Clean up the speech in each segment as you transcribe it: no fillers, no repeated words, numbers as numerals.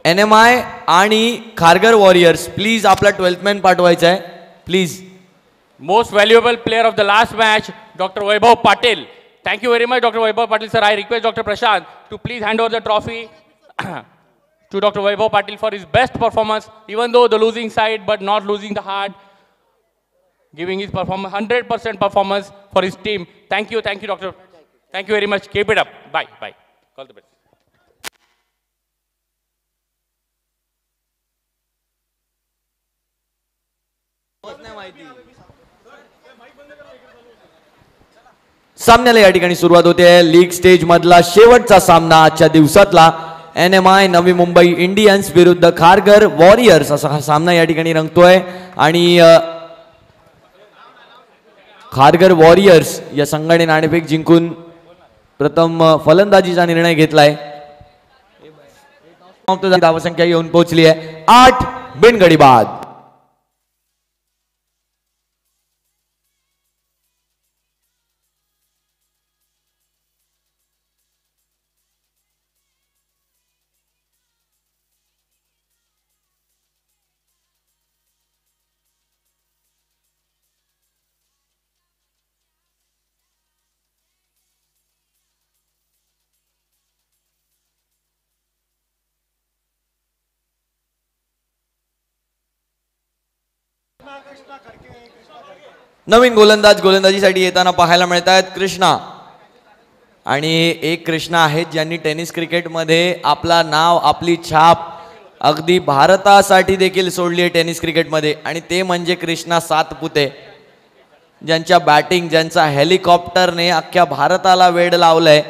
NMI आणि Kharghar warriors please आपला 12th man पाठवायचा आहे please. Most valuable player of the last match, Dr. Vaibhav Patil. Thank you very much, Dr. Vaibhav Patil, sir. I request Dr. Prashant to please hand over the trophy to Dr. Vaibhav Patil for his best performance, even though the losing side, but not losing the heart, giving his performance, 100% performance for his team. Thank you, Doctor. Thank you very much. Keep it up. Bye. All the best. सामन्याला या ठिकाणी सुरुवात होते. League stage मधला शेवटचा सामना आजच्या दिवसातला NMI Navi Mumbai Indians विरुद्ध खारघर वॉरियर्स असा हा सामना या ठिकाणी रंगतोय. आणि खारघर वॉरियर्स या संघाने नाणेफेक जिंकून प्रथम फलंदाजीचा निर्णय घेतलाय. धावसंख्या येऊन पोहोचली आहे 8 बिनगडी बाद. नवीन गोलंदाज गोलंदाजीसाठी येताना पाहायला मिळत आहेत कृष्णा. आणि एक कृष्णा आहेत ज्यांनी टेनिस क्रिकेटमध्ये आपला नाव आपली छाप अगदी भारतासाठी देखील सोडली आहे टेनिस क्रिकेटमध्ये. आणि ते म्हणजे कृष्णा सातपुते, ज्यांच्या बॅटिंग ज्यांचा हेलिकॉप्टरने अख्ख्या भारताला वेड लावलंय.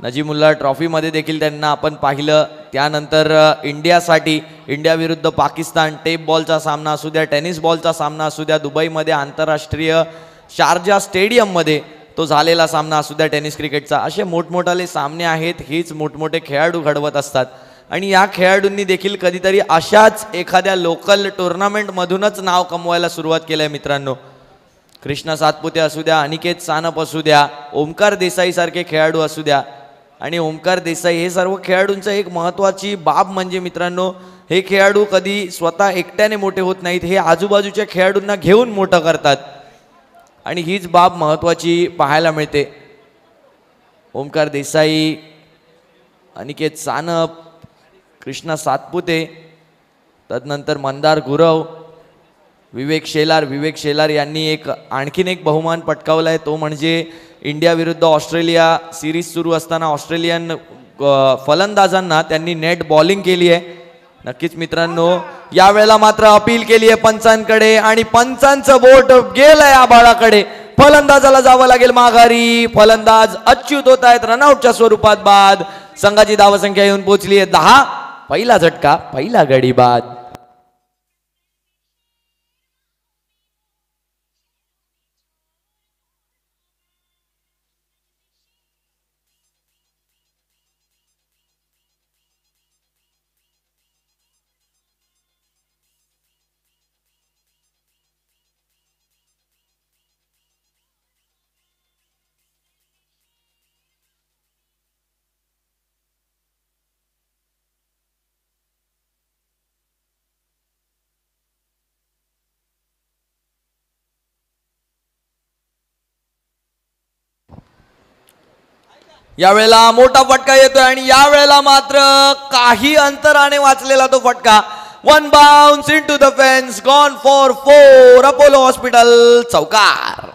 नजीमुल्ला ट्रॉफीमध्ये देखील त्यांना आपण पाहिलं. त्यानंतर इंडियासाठी इंडिया विरुद्ध पाकिस्तान टेप बॉलचा सामना असू द्या, टेनिस बॉलचा सामना असू द्या, दुबईमध्ये आंतरराष्ट्रीय शारजा स्टेडियममध्ये तो झालेला सामना असू द्या टेनिस क्रिकेटचा, असे मोठमोठाले सामने आहेत. हेच मोठमोठे खेळाडू घडवत असतात. आणि या खेळाडूंनी देखील कधीतरी अशाच एखाद्या लोकल टुर्नामेंटमधूनच नाव कमवायला सुरुवात केली आहे मित्रांनो. कृष्णा सातपुते असू द्या, अनिकेत सानप असू द्या, ओमकार देसाई सारखे खेळाडू असू द्या. आणि ओमकार देसाई हे सर्व खेळाडूंचं एक महत्त्वाची बाब म्हणजे मित्रांनो, हे खेळाडू कधी स्वतः एकट्याने मोठे होत नाहीत, हे आजूबाजूच्या खेळाडूंना घेऊन मोठं करतात. आणि हीच बाब महत्त्वाची पाहायला मिळते. ओमकार देसाई, अनिकेत सानप, कृष्णा सातपुते, तदनंतर मंदार गुरव, विवेक शेलार यांनी आणखीन एक बहुमान पटकावला आहे. तो म्हणजे इंडिया विरुद्ध ऑस्ट्रेलिया सिरीज सुरू असताना ऑस्ट्रेलियन फलंदाजांना त्यांनी नेट बॉलिंग केली आहे. नक्कीच मित्रांनो, यावेळेला मात्र अपील केली आहे पंचांकडे आणि पंचांचं बोट गेलंय आभाळाकडे. फलंदाजाला जावं लागेल माघारी. फलंदाज अच्युत होत आहेत रनआउटच्या स्वरूपात बाद. संघाची धावसंख्या येऊन पोहोचली आहे 10. पहिला झटका, पहिला गडी बाद. यावेळेला मोठा फटका येतोय आणि यावेळेला मात्र काही अंतराने वाचलेला तो फटका. 1 bounce into the fence, gone for 4. Apollo hospital चौकार.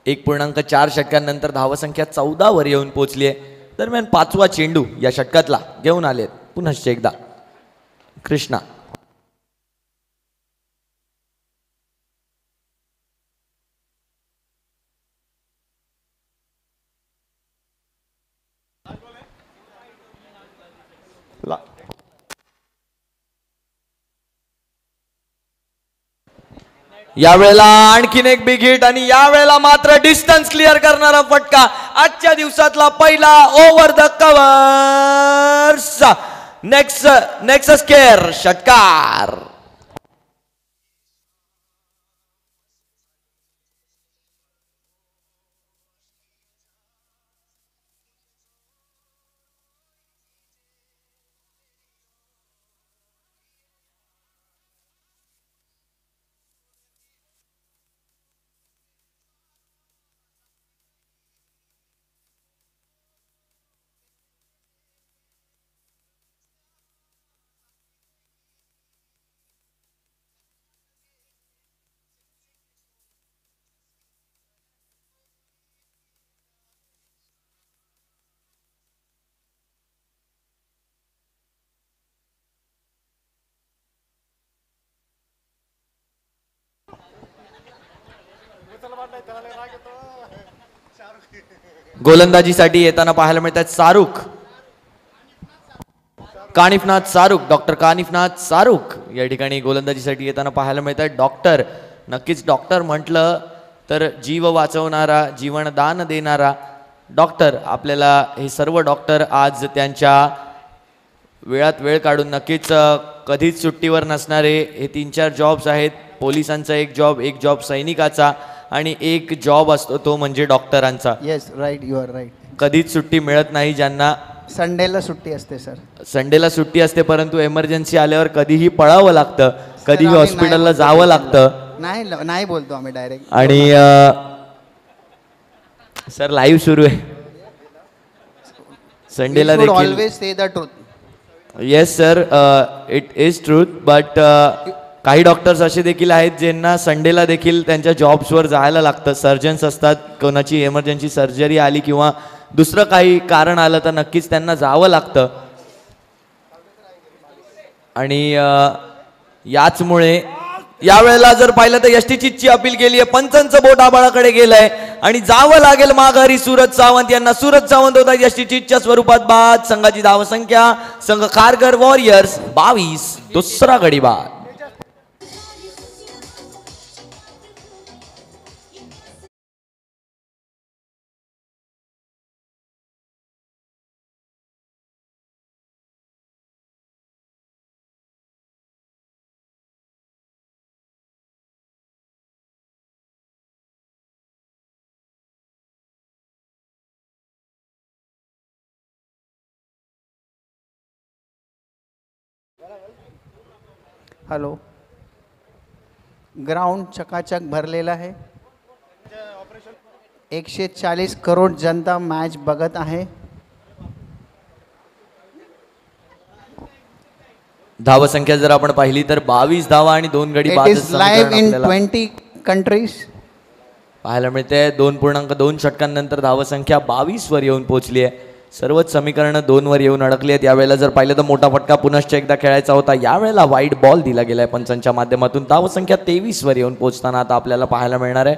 एक 1.4 षटकांनंतर धावसंख्या 14 वर येऊन पोहोचली आहे. दरम्यान 5वा चेंडू या षटकातला घेऊन आलेत पुनश्च एकदा कृष्णा. यावेळेला आणखीन एक बिग हिट आणि यावेळेला मात्र डिस्टन्स क्लिअर करणारा फटका. आजच्या दिवसातला पहिला over the covers nexus care षटकार. गोलंदाजीसाठी येताना पाहायला मिळतात शाहरुख, कानिफनाथ शाहरुख, डॉक्टर कानिफनाथ शाहरुख या ठिकाणी गोलंदाजीसाठी येताना पाहायला मिळतात. डॉक्टर, नक्कीच डॉक्टर म्हटलं तर जीव वाचवणारा, जीवनदान देणारा डॉक्टर. आपल्याला हे सर्व डॉक्टर आज त्यांच्या वेळात वेळ काढून नक्कीच कधीच सुट्टीवर नसणारे हे 3-4 जॉब्स आहेत. पोलिसांचा एक जॉब सैनिकाचा आणि एक जॉब असतो तो म्हणजे डॉक्टरांचा. Yes right, you are right. कधीच सुट्टी मिळत नाही ज्यांना. संडेला सुट्टी असते सर. संडेला सुट्टी असते, परंतु एमर्जन्सी आल्यावर कधीही पळावं लागतं, कधीही हॉस्पिटलला जावं लागतं. नाही बोलतो आम्ही डायरेक्ट. आणि सर लाईव्ह सुरू आहे संडेला देखील. Always say the truth. Yes sir, it is truth, but काही डॉक्टर्स असे देखील आहेत ज्यांना संडेला देखील त्यांच्या जॉब्सवर जायला लागतं. सर्जन्स असतात, कोणाची एमर्जन्सी सर्जरी आली किंवा दुसरं काही कारण आलं तर नक्कीच त्यांना जावं लागतं. आणि याचमुळे यावेळेला जर पाहिलं तर यष्टी चिच्ची अपील केली आहे. पंचांचं बोट आबाळाकडे गेलंय आणि जावं लागेल माघारी सूरज सावंत यांना. सूरज सावंत होता यष्टी चिच्च्या स्वरूपात बाद. संघाची धावसंख्या संघ खारघर वॉरियर्स 22. दुसरा गडी बाद. हॅलो, ग्राउंड चकाचक भरलेला आहे. 140 करोड जनता मॅच बघत आहे. धावसंख्या जर आपण पाहिली तर 22 धावा आणि 2 गडी बाद. It is live in 20 countries. पाहायला मिळते 2.2 षटकांनंतर धावसंख्या 22 वर येऊन पोहोचली आहे. सर्वच समीकरणं 2 वर येऊन अडकली आहेत. यावेळेला जर पाहिलं तर मोठा फटका पुनश्च एकदा खेळायचा होता. यावेळेला वाईड बॉल दिला गेलाय पंचांच्या माध्यमातून. धावसंख्या 23 वर येऊन पोहोचताना आता आपल्याला पाहायला मिळणार आहे.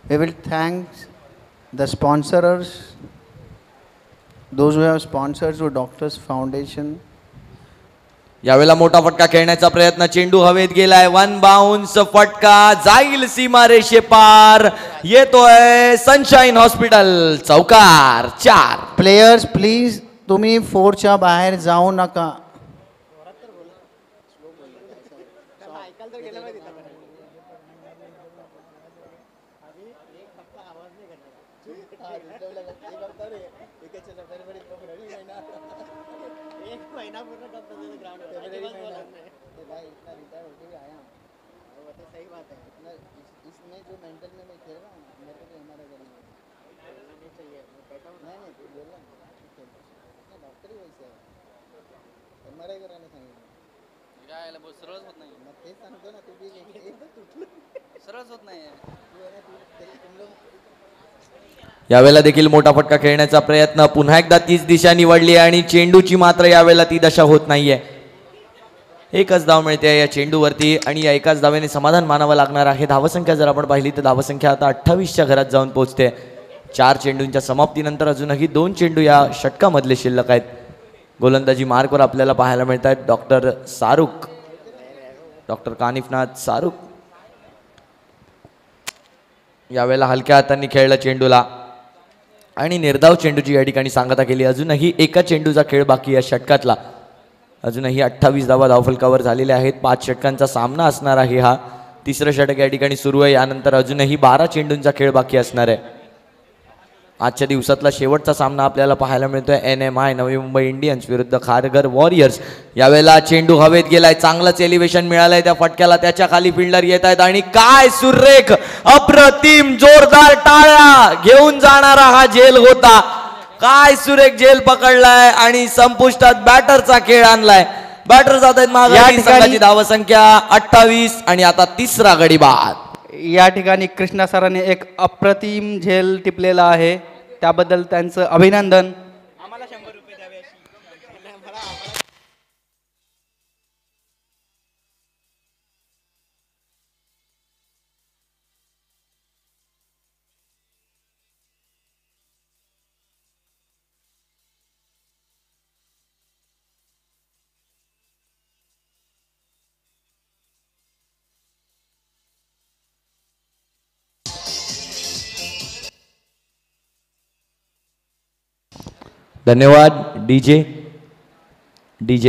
We will thank the sponsors, those who have sponsored to Doctors Foundation. यावेळेला मोठा फटका खेळण्याचा प्रयत्न, चेंडू हवेत गेलाय. 1 बाउन्स फटका जाईल सीमारेषे पार. येतोय सनशाईन हॉस्पिटल चौकार 4. प्लेयर्स प्लीज तुम्ही 4च्या बाहेर जाऊ नका. यावेळेला देखील मोठा फटका खेळण्याचा प्रयत्न. पुन्हा एकदा तीच दिशा निवडली आणि चेंडूची मात्र यावेळेला ती दशा होत नाहीये. एकच धाव मिळते या चेंडूवरती आणि या एकाच धावेने समाधान मानावं लागणार आहे. धावसंख्या जर आपण पाहिली तर धावसंख्या आता 28च्या घरात जाऊन पोहोचते. 4 चेंडूंच्या समाप्तीनंतर अजूनही 2 चेंडू या षटकामधले शिल्लक आहेत. गोलंदाजी मार्कवर आपल्याला पाहायला मिळत आहेत डॉक्टर शाहरुख, डॉक्टर कानिफनाथ शाहरुख. यावेळेला हलक्या हातांनी खेळला चेंडूला आणि निर्धाव चेंडूची या ठिकाणी सांगता केली. अजूनही एका चेंडूचा खेळ बाकी या षटकातला. अजूनही 28 धावा धावफलकावर झालेल्या आहेत. 5 षटकांचा सामना असणार आहे हा. तिसरं षटक या ठिकाणी सुरू आहे. यानंतर अजूनही 12 चेंडूंचा खेळ बाकी असणार आहे. आजच्या दिवसातला शेवटचा सामना आपल्याला पाहायला मिळतोय NMI नवी मुंबई इंडियन्स विरुद्ध खारघर वॉरियर्स. यावेळेला चेंडू हवेत गेलाय, चांगलंच एलिव्हेशन मिळालंय त्या फटक्याला. त्याच्या खाली फिल्डर येत आहेत आणि काय सुरेख अप्रतिम जोरदार टाळ्या घेऊन जाणारा हा झेल होता. काय सुरेख झेल पकडलाय आणि संपुष्टात बॅटरचा खेळ आणलाय. बॅटर जात आहेत मागे. संघाची धावसंख्या 28 आणि आता तिसरा गडी बाद. या ठिकाणी कृष्णा सरांनी एक अप्रतिम झेल टिपलेला आहे, त्याबद्दल त्यांचं अभिनंदन. धन्यवाद डीजे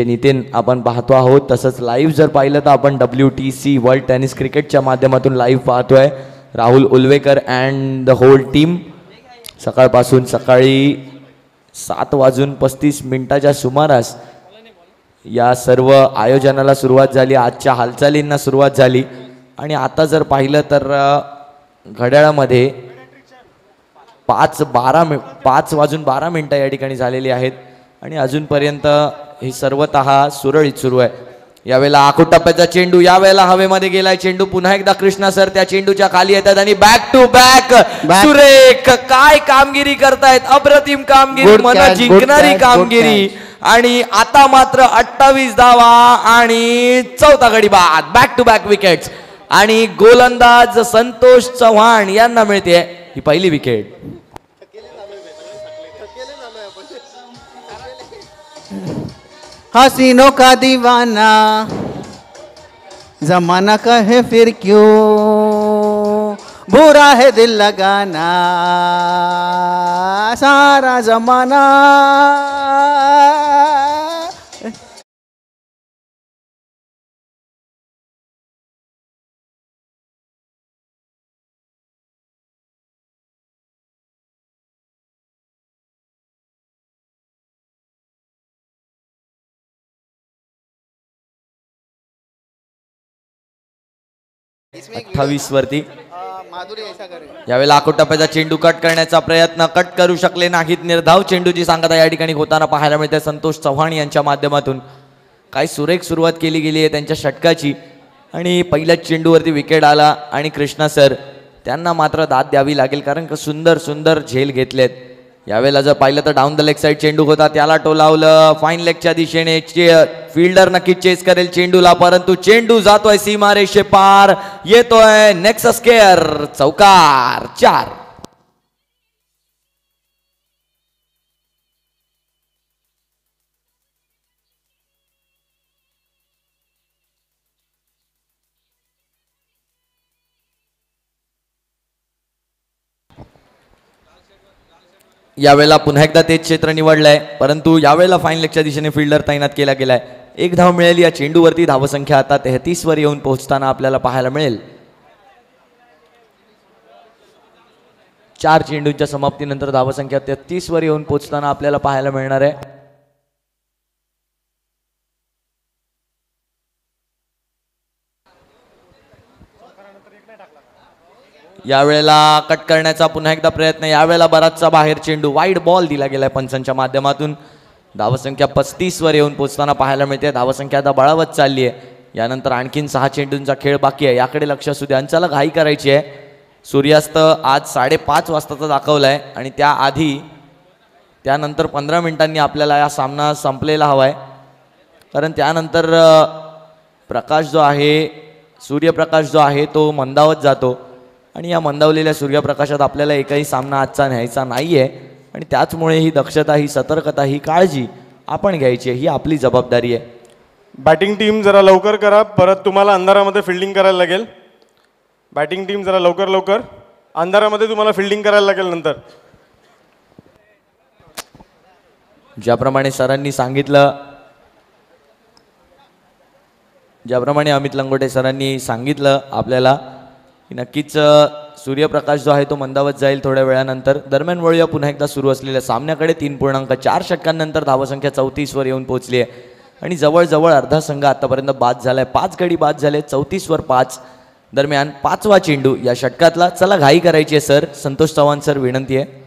नितीन. आपण पाहतो आहोत. तसंच लाईव्ह जर पाहिलं तर आपण WTC वर्ल्ड टेनिस क्रिकेटच्या माध्यमातून लाईव्ह पाहतोय. Rahul Ulwekar and the whole team सकाळपासून सकाळी 7:35 सुमारास या सर्व आयोजनाला सुरुवात झाली. आजच्या हालचालींना सुरुवात झाली आणि आता जर पाहिलं तर घड्याळामध्ये 5:12 या ठिकाणी झालेली आहेत आणि अजूनपर्यंत हे सर्वतः सुरळीत सुरू आहे. यावेळेला आखूड टप्प्याचा चेंडू यावेळेला हवेमध्ये गेलाय. चेंडू पुन्हा एकदा कृष्णा सर त्या चेंडूच्या खाली येतात आणि बॅक टू बॅक सुरेख काय कामगिरी करतायत. अप्रतिम कामगिरी, मन जिंकणारी कामगिरी. आणि आता मात्र 28 धावा आणि चौथा गडी बाद. बॅक टू बॅक विकेट्स आणि गोलंदाज संतोष चव्हाण यांना मिळते ही पहिली विकेट. हसीनों का दीवाना जमाना का है फिर क्यों, बुरा है दिल लगाना सारा जमाना. वरती यावेळेला आखूड टप्प्याचा चेंडू कट करण्याचा प्रयत्न, कट करू शकले नाहीत. निर्धाव चेंडूची सांगता या ठिकाणी होताना पाहायला मिळते संतोष चव्हाण यांच्या माध्यमातून. काय सुरेख सुरुवात केली गेली आहे त्यांच्या षटकाची आणि पहिल्याच चेंडूवरती विकेट आला आणि कृष्णा सर त्यांना मात्र दाद द्यावी लागेल कारण सुंदर सुंदर झेल घेतलेत. यावेळेला जर पाहिलं तर डाऊन द लेग साईड चेंडू होता, त्याला टोलावलं फाईन लेगच्या दिशेने. फिल्डर नक्कीच चेस करेल चेंडूला, परंतु चेंडू जातोय सीमारेषे पार. येतोय नेक्स्ट स्केअर, चौकार 4. यावेळेला पुन्हा एकदा तेच क्षेत्र निवडलंय, परंतु यावेळेला फाईन लेगच्या दिशेने फिल्डर तैनात केला गेलाय. एक धाव मिळाली या चेंडूवरती. धावसंख्या आता 33 वर येऊन पोहोचताना आपल्याला पाहायला मिळेल. 4 चेंडूंच्या समाप्तीनंतर धावसंख्या 33 वर येऊन पोहोचताना आपल्याला पाहायला मिळणार आहे. यावेळेला कट करण्याचा पुन्हा एकदा प्रयत्न. यावेळेला बराचसा बाहेर चेंडू, वाईड बॉल दिला गेलाय पंचांच्या माध्यमातून. धावसंख्या 35 वर येऊन पोहोचताना पाहायला मिळते. धावसंख्या आता बळावत चालली आहे. यानंतर आणखीन 6 चेंडूंचा खेळ बाकी आहे. याकडे लक्ष असू द्या. अंचाला घाई करायची आहे. सूर्यास्त आज 5:30 वाजताचा दाखवलाय आणि त्यानंतर 15 मिनिटांनी आपल्याला हा सामना संपलेला हवाय, कारण त्यानंतर प्रकाश जो आहे, सूर्यप्रकाश जो आहे तो मंदावत जातो आणि या मंदावलेल्या सूर्यप्रकाशात आपल्याला एकही सामना आजचा न्यायचा नाहीये. आणि त्याचमुळे ही दक्षता, ही सतर्कता, ही काळजी आपण घ्यायची आहे, ही आपली जबाबदारी आहे. बॅटिंग टीम जरा लवकर करा, परत तुम्हाला अंधारामध्ये फिल्डिंग करायला लागेल. बॅटिंग टीम जरा लवकर लवकर, अंधारामध्ये तुम्हाला फिल्डिंग करायला लागेल नंतर. ज्याप्रमाणे सरांनी सांगितलं, ज्याप्रमाणे अमित लंगोटे सरांनी सांगितलं आपल्याला की नक्कीच सूर्यप्रकाश जो आहे तो मंदावत जाईल थोड्या वेळानंतर. दरम्यान वळूया पुन्हा एकदा सुरू असलेल्या सामन्याकडे. 3.4 षटकांनंतर धावसंख्या 34वर येऊन पोहोचली आहे आणि जवळजवळ अर्धा संघ आतापर्यंत बाद झालाय. 5 गडी बाद झाले, 34वर 5. दरम्यान 5वा चेंडू या षटकातला. चला घाई करायची आहे सर. संतोष चव्हाण सर, विनंती आहे.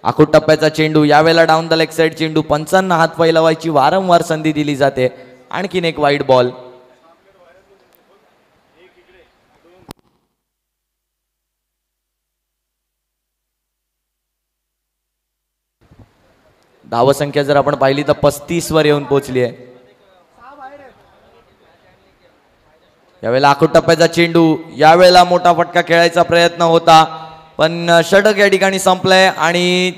आखूट टप्प्याचा चेंडू, यावेळेला डाऊन द लेग साइड चेंडू. पंचांना हात पाय लावायची वारंवार संधी दिली जाते. आणखीन एक वाईड बॉल. धावसंख्या जर आपण पाहिली तर 35वर येऊन पोहोचली आहे. यावेळेला आखूट टप्प्याचा चेंडू, यावेळेला मोठा फटका खेळायचा प्रयत्न होता पण षटक या ठिकाणी संपलंय आणि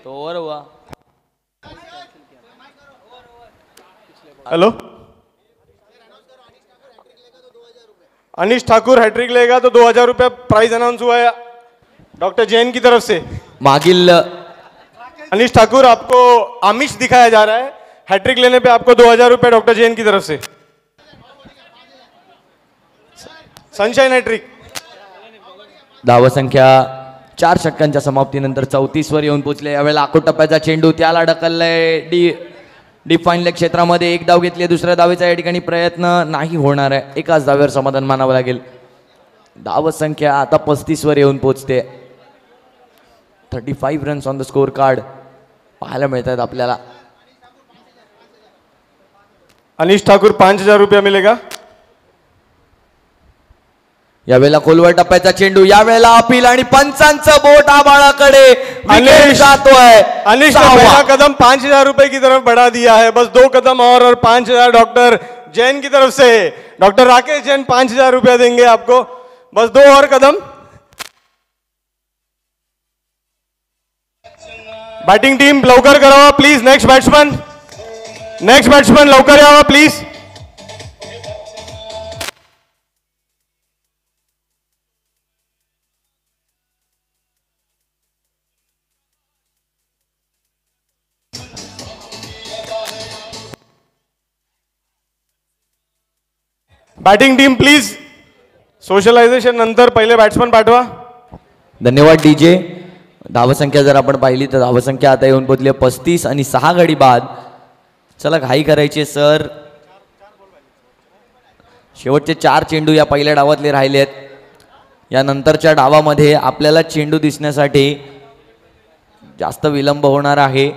तो ओव्हर हुआ. हेलो, अनिश ठाकुर हैट्रिक लेगा तो 2000 रुपया प्राइज अनाउंस हुआ है डॉक्टर जैन की तरफ से. मागील अनिश ठाकुर, आपको आमिष दिखाया जा रहा है. हैट्रिक लेने पे आपको 2000 रुपया डॉक्टर जैन की तरफ से. Sunshine hat trick. धावसंख्या 4 षटकांच्या समाप्तीनंतर 34वर येऊन पोहोचले. यावेळेला आखूट टप्प्याचा चेंडू, त्याला ढकललंय डीप फाईन लेग क्षेत्रामध्ये. एक धाव घेतली, दुसऱ्या धावेचा या ठिकाणी प्रयत्न नाही होणार आहे. एकाच धावेवर समाधान मानावं लागेल. धावसंख्या आता 35वर येऊन पोहोचते. 35 runs on the score card पाहायला मिळत आहेत आपल्याला. अनिश ठाकुर 5000 रुपया मिलेगा. यावेळेला खोलवर टप्प्याचा चेंडू, यावेळेला अपील आणि पंचांचं बोट आबाळाकडे. अनिश जातोय. अनिश ने पहला कदम 5000 रुपए की तरफ बढ़ा दिया है. बस 2 कदम और 5000 डॉक्टर जैन की तरफ से. डॉक्टर राकेश जैन 5000 रुपया देंगे आपको. बस 2 और कदम. बैटिंग टीम लवकर करावा प्लीज. नेक्स्ट बॅट्समन लवकर यावा please. Batting team please. Socialisation नंतर पहिले बॅट्समन पाठवा. धन्यवाद डीजे. धावसंख्या जर आपण पाहिली तर धावसंख्या आता येऊन पोहोचली 35 आणि 6 गडी बाद. चला घाई करायची सर. शेवटचे 4 चेंडू या पहिल्या डावातले राहिलेत. या नंतरच्या डावामध्ये आपल्याला चेंडू दिसण्यासाठी जास्त विलंब होणार आहे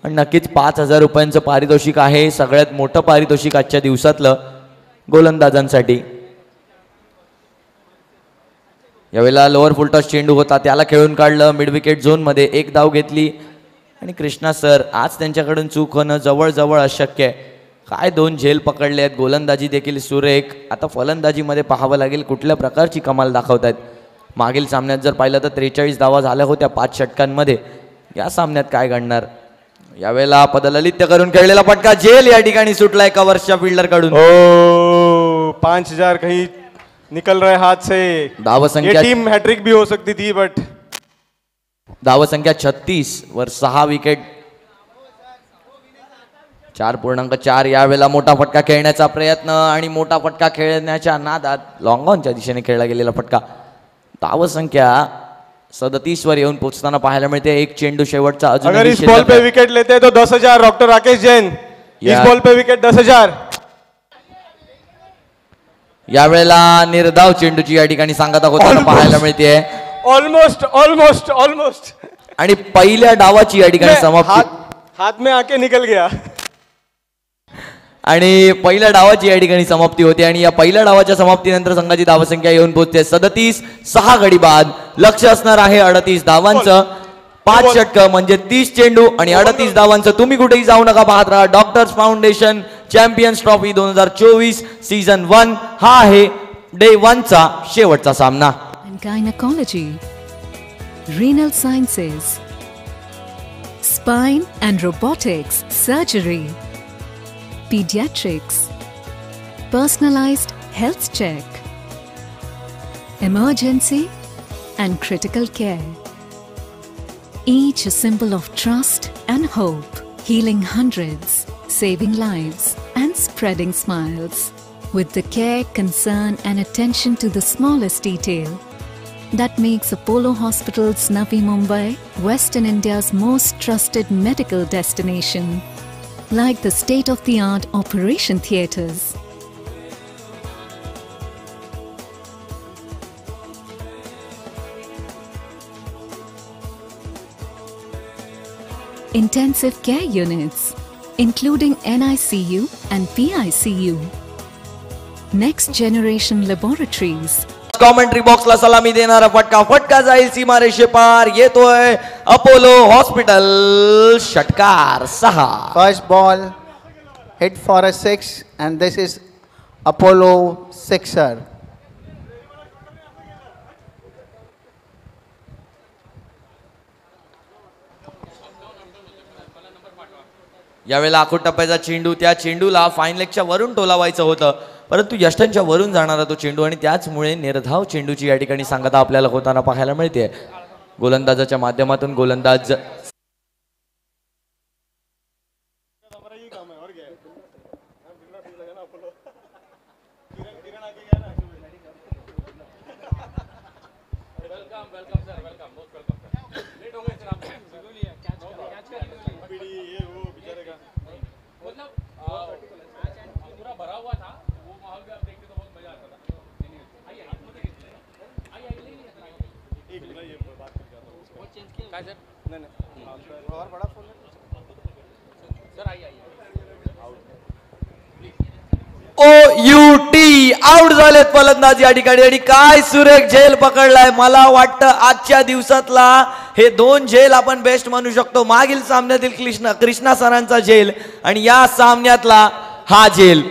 आणि नक्कीच 5000 रुपयांचं पारितोषिक आहे. सगळ्यात मोठं पारितोषिक आजच्या दिवसातलं गोलंदाजांसाठी. यावेळेला लोअर फुलटॉस चेंडू होता, त्याला खेळून काढलं मिड विकेट झोनमध्ये. एक धाव घेतली आणि कृष्णा सर, आज त्यांच्याकडून चूक होणं जवळजवळ अशक्य आहे. काय 2 झेल पकडले आहेत. गोलंदाजी देखील सुरेख. आता फलंदाजीमध्ये पाहावं लागेल कुठल्या प्रकारची कमाल दाखवतायत. मागील सामन्यात जर पाहिलं तर 43 धावा झाल्या होत्या 5 षटकांमध्ये. या सामन्यात काय घडणार. यावेळेला पदललित्य करून खेळलेला फटका झेल या ठिकाणी सुटलाय कव्हर्सच्या फिल्डर कडून. 5000 कहीं निकल रहे हाथ से. धावसंख्या, ये टीम हैट्रिक भी हो सकती थी बट. धावसंख्या 36 वर 6 विकेट. 4.4. यावेळेला मोठा फटका खेळण्याचा प्रयत्न आणि मोठा फटका खेळण्याच्या नादात लॉंग ऑनच्या दिशेने खेळला गेलेला फटका. धावसंख्या 37 वर येऊन पोहोचताना पाहायला मिळते. एक चेंडू शेवटचा अजून. अगर इस बॉल पे विकेट लेते तो 10,000 डॉक्टर राकेश जैन. इस बॉल पे विकेट 10,000. यावेळेला निर्धाव चेंडूची या ठिकाणी सांगता होताना पाहायला मिळते. ऑलमोस्ट आणि पहिल्या डावाची या ठिकाणी समाप्ती. हाथ में आके निकल गया. आणि पहिल्या डावाची या ठिकाणी समाप्ती होते आणि या पहिल्या डावाच्या समाप्तीनंतर संघाची धावसंख्या येऊन पोहोचते 37. 6 गडी बाद. लक्ष असणार आहे 38 धावांचं. 5 षटकं म्हणजे 30 चेंडू आणि 38 धावांचं. तुम्ही कुठेही जाऊ नका, पाहत राहा doctors foundation champions trophy 2024 season 1. हा आहे डे 1 चा शेवटचा सामना. Gynecology, renal sciences, spine and robotics surgery, pediatrics, personalized health check, emergency and critical care. Each a symbol of trust and hope, healing hundreds, saving lives and spreading smiles. With the care, concern and attention to the smallest detail that makes Apollo Hospitals Navi Mumbai Western India's most trusted medical destination. Like the state-of-the-art operation theatres, intensive care units, including NICU and PICU, next generation laboratories. Commentary बॉक्सला सलामी देणारा फटका जाईल सीमारेषे पार. येतोय Apollo hospital. षटकार 6. First ball hit for a 6 and this is Apollo 6er. यावेळेला आखूड टप्प्याचा चेंडू, त्या चेंडूला फाईन लेगच्या वरून टोलावायचं होतं, परंतु यष्टांच्या वरून जाणारा तो चेंडू आणि त्याचमुळे निर्धाव चेंडूची या ठिकाणी सांगता आपल्याला होताना पाहायला मिळते. गोलंदाजाच्या माध्यमातून गोलंदाज OUT आउट झालेत फलंदाज या ठिकाणी. आणि काय सुरेख झेल पकडलाय. मला वाटतं आजच्या दिवसातला हे 2 झेल आपण बेस्ट म्हणू शकतो. मागील सामन्यातील कृष्णा सरांचा झेल आणि या सामन्यातला हा झेल,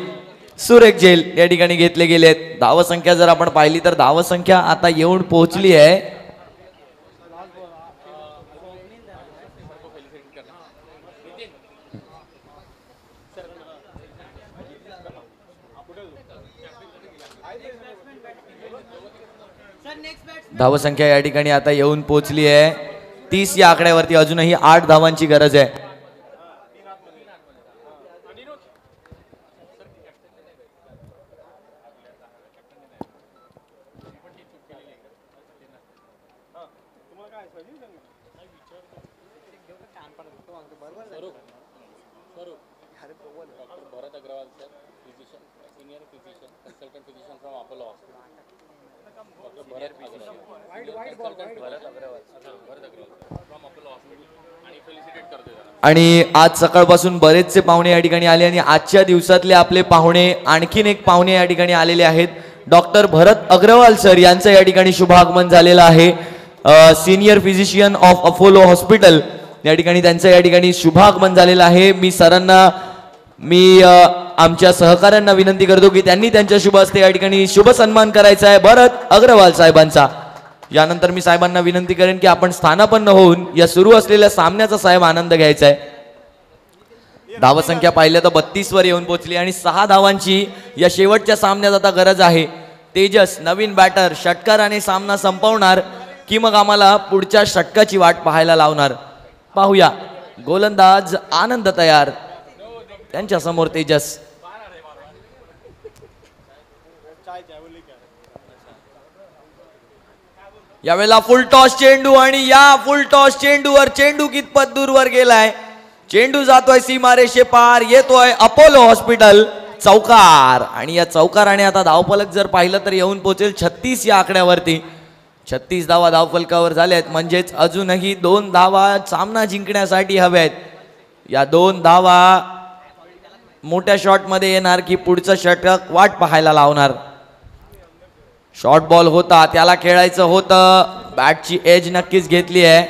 सुरेख झेल या ठिकाणी घेतले गेलेत. धावसंख्या जर आपण पाहिली तर धावसंख्या आता येऊन पोहोचली आहे धावसंख्या या ठिकाणी आता येऊन पोहोचली आहे 30 या आकड्यावरती. अजूनही 8 धावांची गरज आहे. आणि आज सकाळपासून बरेचसे पाहुणे या ठिकाणी आले आणि आजच्या दिवसातले आपले पाहुणे, आणखीन एक पाहुणे या ठिकाणी आलेले आहेत. डॉक्टर भरत अग्रवाल सर यांचं या ठिकाणी शुभागमन झालेलं आहे. Senior physician of Apollo hospital या ठिकाणी त्यांचं या ठिकाणी शुभागमन झालेलं आहे. मी आमच्या सहकाऱ्यांना विनंती करतो की त्यांनी त्यांच्या शुभ हस्ते या ठिकाणी शुभ सन्मान करायचा आहे भरत अग्रवाल साहेबांचा. यानंतर मी साहेबांना विनंती करेन की आपण स्थानापन्न होऊन या सुरू असलेल्या सामन्याचा साहेब आनंद घ्यायचा आहे. धावसंख्या पाहिलं तर 32 वर येऊन पोहोचली आणि 6 धावांची या शेवटच्या सामन्यात आता गरज आहे. तेजस नवीन बॅटर षटकाराने सामना संपवणार की मग आम्हाला पुढच्या षटकाची वाट पाहायला लावणार. पाहूया. गोलंदाज आनंद तयार, त्यांच्या समोर तेजस. यावेळेला फुल टॉस चेंडू आणि या फुल टॉस चेंडूवर चेंडू कितपत दूरवर गेलाय. चेंडू जातोय सीमारेषे पार. येतोय अपोलो हॉस्पिटल. चौकार आणि या चौकाराने आता धावफलक जर पाहिलं तर येऊन पोहोचेल 36 या आकड्यावरती. 36 धावा धावफलकावर झाल्यात म्हणजेच अजूनही 2 धावा सामना जिंकण्यासाठी हव्यात. या 2 धावा मोठ्या शॉटमध्ये येणार की पुढचं षटक वाट पाहायला लावणार. शॉर्ट बॉल होता, त्याला खेळायचं होतं. बॅटची एज नक्कीच घेतली आहे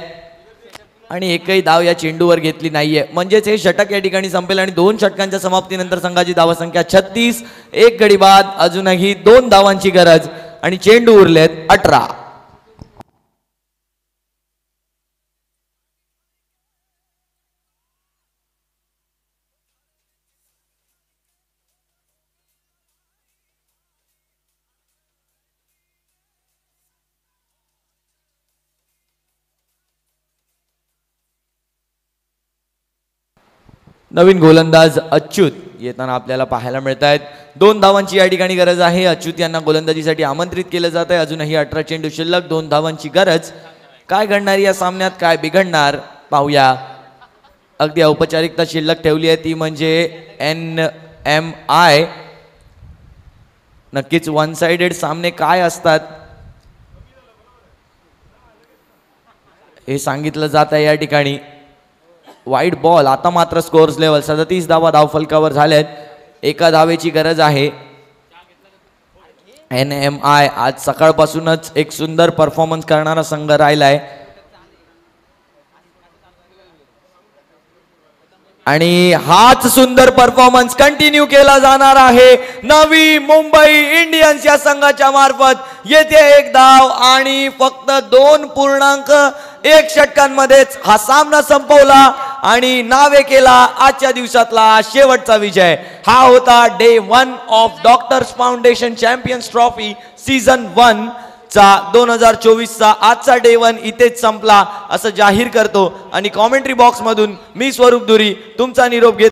आणि एकही धाव या चेंडूवर घेतली नाहीये. म्हणजेच हे षटक या ठिकाणी संपेल आणि 2 षटकांच्या समाप्तीनंतर संघाची धावसंख्या 36. 1 गडी बाद, अजूनही 2 धावांची गरज आणि चेंडू उरलेत 18. नवीन गोलंदाज अच्युत येताना आपल्याला पाहायला मिळत आहेत. 2 धावांची या ठिकाणी गरज आहे. अच्युत यांना गोलंदाजीसाठी आमंत्रित केलं जात आहे. अजूनही 18 चेंडू शिल्लक, 2 धावांची गरज. काय घडणार या सामन्यात, काय बिघडणार पाहूया. अगदी औपचारिकता शिल्लक ठेवली आहे ती म्हणजे NMI. नक्कीच वन साइडेड सामने काय असतात हे सांगितलं जात आहे या ठिकाणी. वाईट बॉल. आता मात्र स्कोअर्स लेवल 37 धावा धावफलकावर झाल्यात. 1 धावेची गरज आहे. NMI आज सकाळपासूनच एक सुंदर परफॉर्मन्स करणारा संघ राहिलाय आणि हाच सुंदर परफॉर्मन्स कंटिन्यू केला जाणार आहे. नवी मुंबई इंडियन्स या संघाच्या मार्फत येथे 1 धाव आणि फक्त 2.1 षटकांमध्येच हा सामना संपवला आणि नावे केला आजच्या दिवसातला शेवटचा विजय. हा होता day 1 of doctors foundation champions trophy season 1 चा 2024चा आजचा डे 1 इथेच संपला असं जाहीर करतो आणि कॉमेंट्री बॉक्स मधून मी स्वरूप दुरी तुमचा निरोप घेतो.